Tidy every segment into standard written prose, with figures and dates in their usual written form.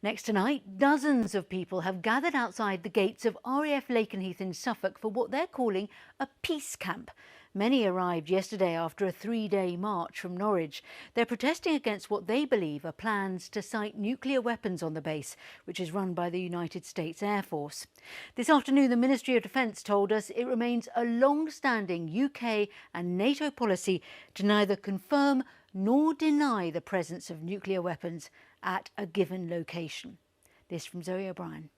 Next tonight, dozens of people have gathered outside the gates of RAF Lakenheath in Suffolk for what they're calling a peace camp. Many arrived yesterday after a 3-day march from Norwich. They're protesting against what they believe are plans to site nuclear weapons on the base, which is run by the United States Air Force. This afternoon, the Ministry of Defence told us it remains a long-standing UK and NATO policy to neither confirm nor deny the presence of nuclear weapons at a given location. This from Zoe O'Brien.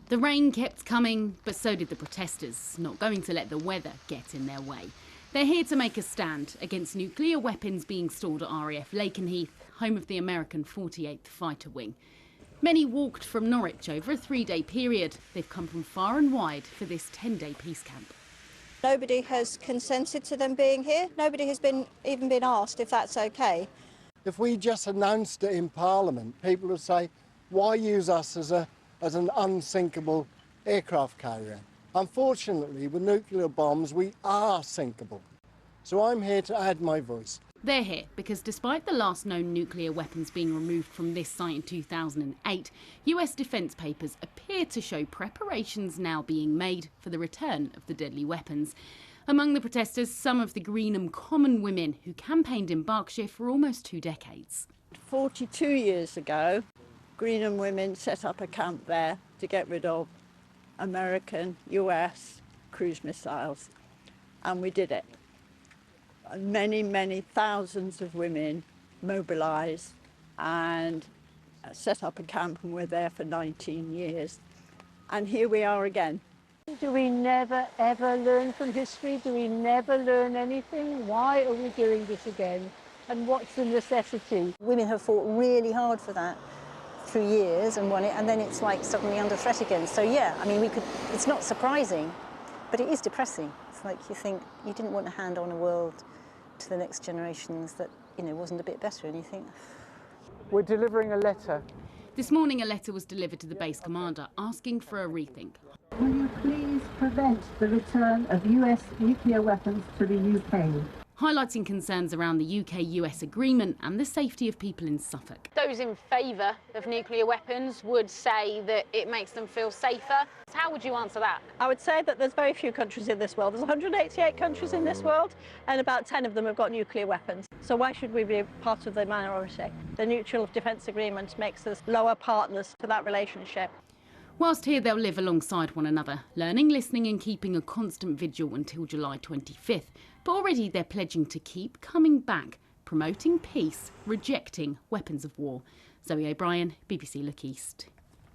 The rain kept coming, but so did the protesters, not going to let the weather get in their way. They're here to make a stand against nuclear weapons being stored at RAF Lakenheath, home of the American 48th Fighter Wing. Many walked from Norwich over a 3-day period. They've come from far and wide for this 10-day peace camp. Nobody has consented to them being here. Nobody has even been asked if that's okay. If we just announced it in Parliament, people would say, why use us as an unsinkable aircraft carrier? Unfortunately, with nuclear bombs, we are sinkable. So I'm here to add my voice. They're here because despite the last known nuclear weapons being removed from this site in 2008, US defence papers appear to show preparations now being made for the return of the deadly weapons. Among the protesters, some of the Greenham Common women who campaigned in Berkshire for almost 2 decades. 42 years ago, Greenham women set up a camp there to get rid of American, US cruise missiles, and we did it. Many, many thousands of women mobilised and set up a camp, and we're there for 19 years. And here we are again. Do we never ever learn from history? Do we never learn anything? Why are we doing this again? And what's the necessity? Women have fought really hard for that through years and won it, and then it's like suddenly under threat again. So yeah, I mean, it's not surprising, but it is depressing. It's like you think you didn't want to hand on a world to the next generations that, wasn't a bit better, and you think... We're delivering a letter. This morning a letter was delivered to the base commander asking for a rethink. Will you please prevent the return of US nuclear weapons to the UK? Highlighting concerns around the UK-US agreement and the safety of people in Suffolk. Those in favour of nuclear weapons would say that it makes them feel safer. How would you answer that? I would say that there's very few countries in this world. There's 188 countries in this world, and about 10 of them have got nuclear weapons. So why should we be part of the minority? The Mutual Defence Agreement makes us lower partners to that relationship. Whilst here they'll live alongside one another, learning, listening and keeping a constant vigil until July 25th. But already they're pledging to keep coming back, promoting peace, rejecting weapons of war. Zoe O'Brien, BBC Look East.